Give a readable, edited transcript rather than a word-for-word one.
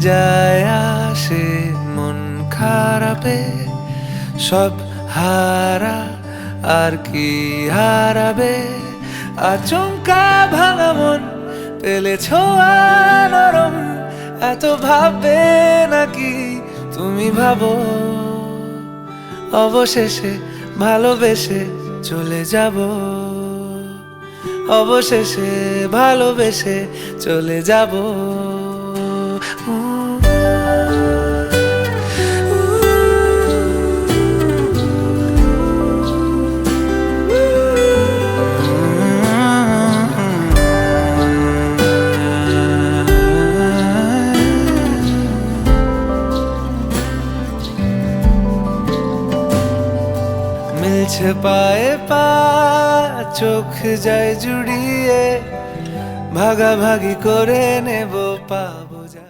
যায় আসে মন খারাপে, সব হারা আর কি হারাবে। আচমকা ভাঙা মন পেলে ছোঁয়া নরম, এত ভাববে নাকি তুমি ভাবো। অবশেষে ভালোবেসে চলে যাব, অবশেষে ভালোবেসে চলে যাব। মিলছে পায়ে পা, চোখ যায় জুড়িয়ে, ভাগাভাগি করে নেব পাবো যা।